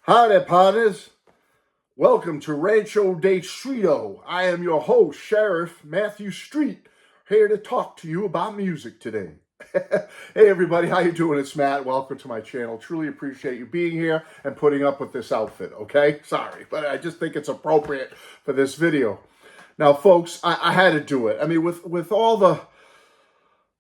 Hi there, partners. Welcome to Rancho de Streeto. I am your host, Sheriff Matthew Street, here to talk to you about music today. Hey, everybody, how you doing? It's Matt. Welcome to my channel. Truly appreciate you being here and putting up with this outfit, okay? Sorry, but I just think it's appropriate for this video. Now, folks, I had to do it. I mean, with all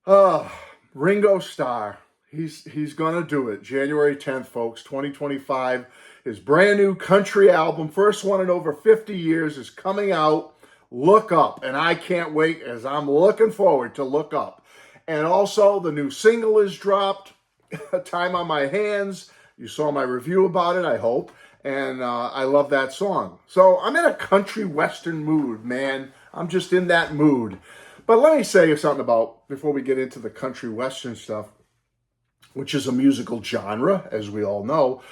the Ringo Starr, he's gonna do it. January 10th, folks, 2025. His brand new country album, first one in over 50 years, is coming out. Look Up, and I can't wait as I'm looking forward to Look Up. And also, the new single is dropped, Time on My Hands. You saw my review about it, I hope, and I love that song. So I'm in a country western mood, man. I'm just in that mood. But let me say something about, before we get into the country western stuff, which is a musical genre, as we all know.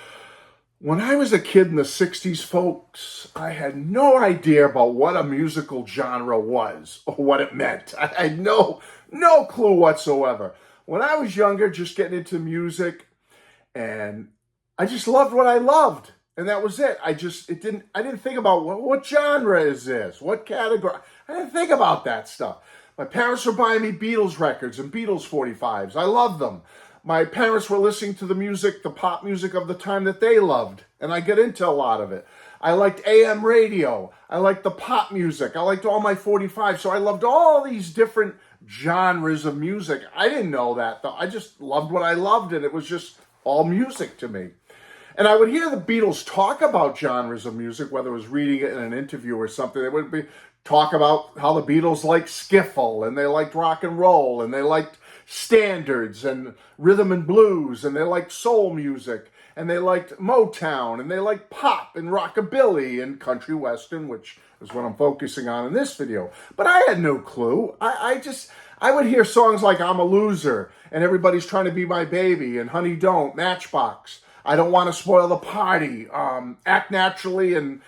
When I was a kid in the 60s, folks, I had no idea about what a musical genre was or what it meant. I had no clue whatsoever. When I was younger, just getting into music, and I just loved what I loved. And that was it. I didn't think about what genre is this? What category? I didn't think about that stuff. My parents were buying me Beatles records and Beatles 45s. I loved them. My parents were listening to the music, the pop music of the time that they loved, and I get into a lot of it. I liked AM radio. I liked the pop music. I liked all my 45s. So I loved all these different genres of music. I didn't know that, though. I just loved what I loved, and it was just all music to me. And I would hear the Beatles talk about genres of music, whether it was reading it in an interview or something. They would be talk about how the Beatles liked skiffle, and they liked rock and roll, and they liked standards and rhythm and blues, and they liked soul music, and they liked Motown, and they liked pop and rockabilly and country western, which is what I'm focusing on in this video. But I had no clue. I would hear songs like I'm a Loser, and Everybody's Trying to Be My Baby, and Honey Don't, Matchbox, I Don't Want to Spoil the Party, Act Naturally, and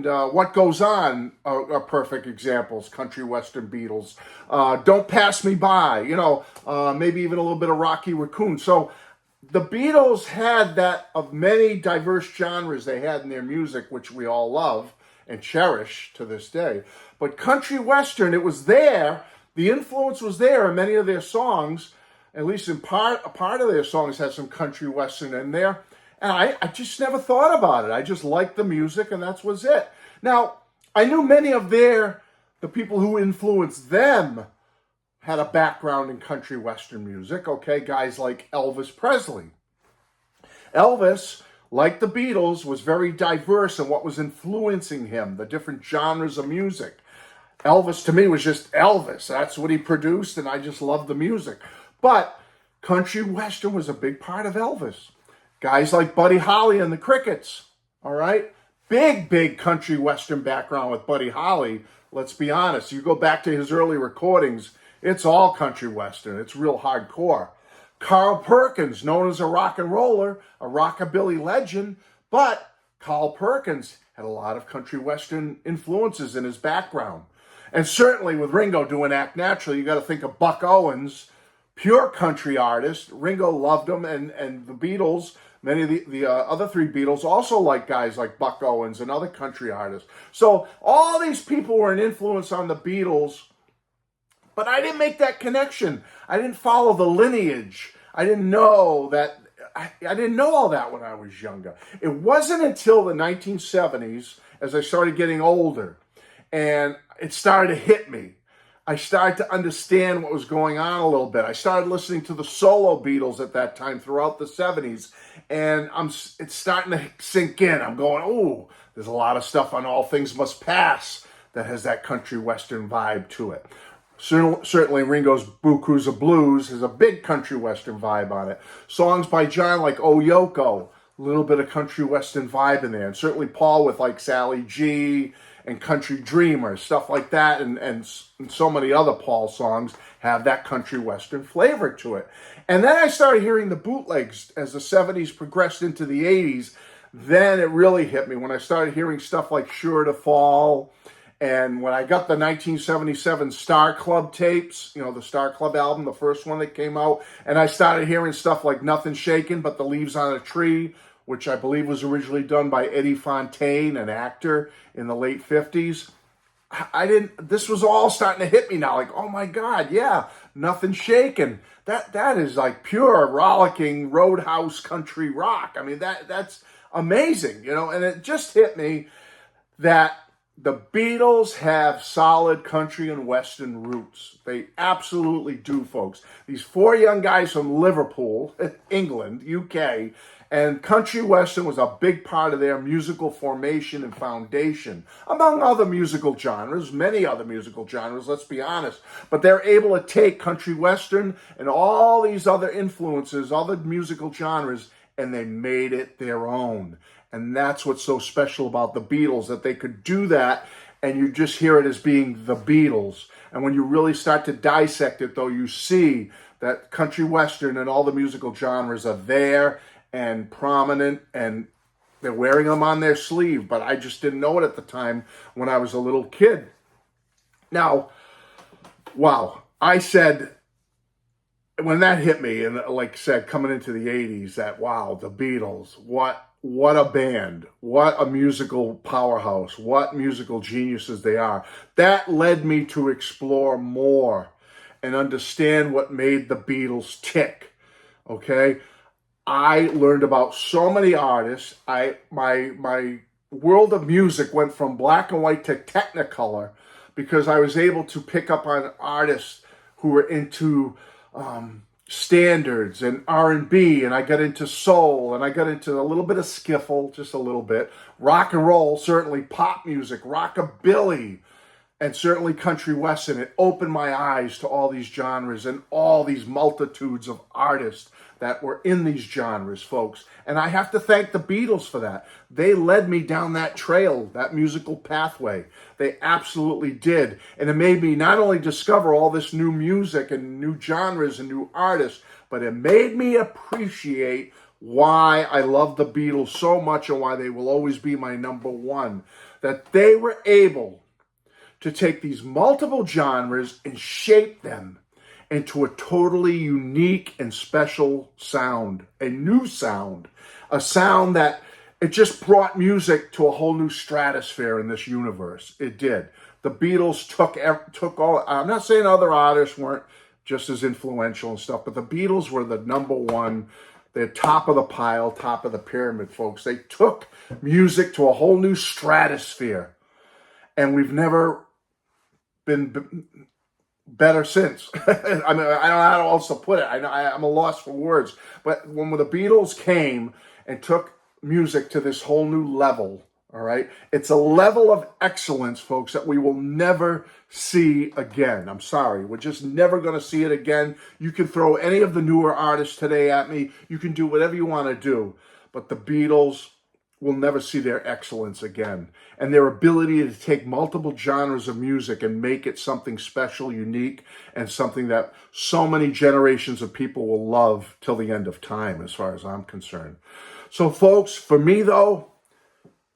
What Goes On are perfect examples, country western Beatles. Don't Pass Me By, maybe even a little bit of Rocky Raccoon. So the Beatles had that of many diverse genres they had in their music, which we all love and cherish to this day. But country western, it was there. The influence was there in many of their songs, at least in a part of their songs had some country western in there. And I just never thought about it. I just liked the music, and that was it. Now, I knew many of the people who influenced them had a background in country western music, okay? Guys like Elvis Presley. Elvis, like the Beatles, was very diverse in what was influencing him, the different genres of music. Elvis, to me, was just Elvis. That's what he produced, and I just loved the music. But country western was a big part of Elvis. Guys like Buddy Holly and the Crickets, all right? Big country western background with Buddy Holly. Let's be honest. You go back to his early recordings, it's all country western. It's real hardcore. Carl Perkins, known as a rock and roller, a rockabilly legend, but Carl Perkins had a lot of country western influences in his background. And certainly with Ringo doing Act Naturally, you got to think of Buck Owens, pure country artist. Ringo loved him, and the Beatles, many of the other three Beatles also liked guys like Buck Owens and other country artists. So all these people were an influence on the Beatles, but I didn't make that connection. I didn't follow the lineage. I didn't know that. I didn't know all that when I was younger. It wasn't until the 1970s, as I started getting older, and it started to hit me. I started to understand what was going on a little bit. I started listening to the solo Beatles at that time throughout the 70s, and it's starting to sink in. I'm going, oh, there's a lot of stuff on All Things Must Pass that has that country western vibe to it. Certainly Ringo's Boo Cruiser Blues has a big country western vibe on it. Songs by John like Oh Yoko, a little bit of country western vibe in there. And certainly Paul with like Sally G and Country Dreamer, stuff like that, and so many other Paul songs have that country western flavor to it. And then I started hearing the bootlegs as the 70s progressed into the 80s. Then it really hit me when I started hearing stuff like Sure to Fall. And when I got the 1977 Star Club tapes, the Star Club album, the first one that came out, and I started hearing stuff like Nothing Shaken But the Leaves on a Tree, which I believe was originally done by Eddie Fontaine, an actor in the late 50s. This was all starting to hit me now. Like, oh my God, yeah, Nothing Shaken. That is like pure rollicking roadhouse country rock. I mean, that's amazing, you know, and it just hit me that the Beatles have solid country and western roots. They absolutely do, folks. These four young guys from Liverpool, England, UK, and country western was a big part of their musical formation and foundation, among other musical genres, many other musical genres, let's be honest. But they're able to take country western and all these other influences, other musical genres, and they made it their own. And that's what's so special about the Beatles, that they could do that and you just hear it as being the Beatles. And when you really start to dissect it, though, you see that country western and all the musical genres are there and prominent, and they're wearing them on their sleeve. But I just didn't know it at the time when I was a little kid. Now, wow, I said, when that hit me, and like I said, coming into the 80s, that, wow, the Beatles, what a band, what a musical powerhouse, what musical geniuses they are. That led me to explore more and understand what made the Beatles tick, okay? I learned about so many artists. My world of music went from black and white to Technicolor because I was able to pick up on artists who were into standards and R&B, and I got into soul, and I got into a little bit of skiffle, just a little bit, rock and roll, certainly pop music, rockabilly, and certainly country western. It opened my eyes to all these genres and all these multitudes of artists that were in these genres, folks. And I have to thank the Beatles for that. They led me down that trail, that musical pathway. They absolutely did. And it made me not only discover all this new music and new genres and new artists, but it made me appreciate why I love the Beatles so much and why they will always be my number one. That they were able to take these multiple genres and shape them into a totally unique and special sound, a new sound, a sound that it just brought music to a whole new stratosphere in this universe. It did. The Beatles took all, I'm not saying other artists weren't just as influential and stuff, but the Beatles were the number one. They're top of the pile, top of the pyramid, folks. They took music to a whole new stratosphere, and we've never been better since. I mean, I don't know how else to put it. I'm a loss for words. But when the Beatles came and took music to this whole new level, all right, it's a level of excellence, folks, that we will never see again. I'm sorry. We're just never going to see it again. You can throw any of the newer artists today at me. You can do whatever you want to do. But the Beatles will never see their excellence again. And their ability to take multiple genres of music and make it something special, unique, and something that so many generations of people will love till the end of time, as far as I'm concerned. So, folks, for me, though,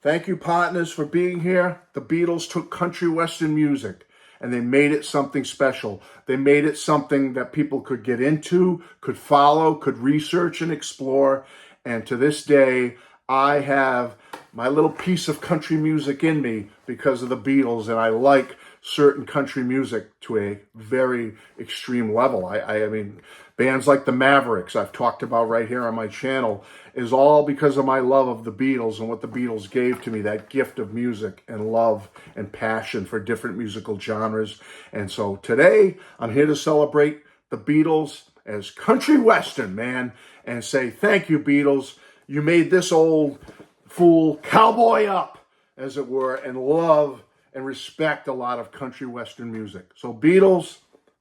thank you, partners, for being here. The Beatles took country western music and they made it something special. They made it something that people could get into, could follow, could research and explore. And to this day, I have my little piece of country music in me because of the Beatles, and I like certain country music to a very extreme level. I mean, bands like the Mavericks, I've talked about right here on my channel, is all because of my love of the Beatles and what the Beatles gave to me, that gift of music and love and passion for different musical genres. And so today, I'm here to celebrate the Beatles as country western, man, and say thank you, Beatles. You made this old fool cowboy up, as it were, and love and respect a lot of country western music. So Beatles,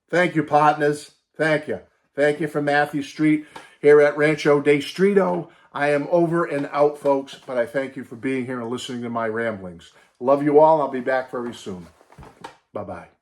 thank you, partners. Thank you. Thank you from Matthew Street here at Rancho de Streeto. I am over and out, folks, but I thank you for being here and listening to my ramblings. Love you all. I'll be back very soon. Bye-bye.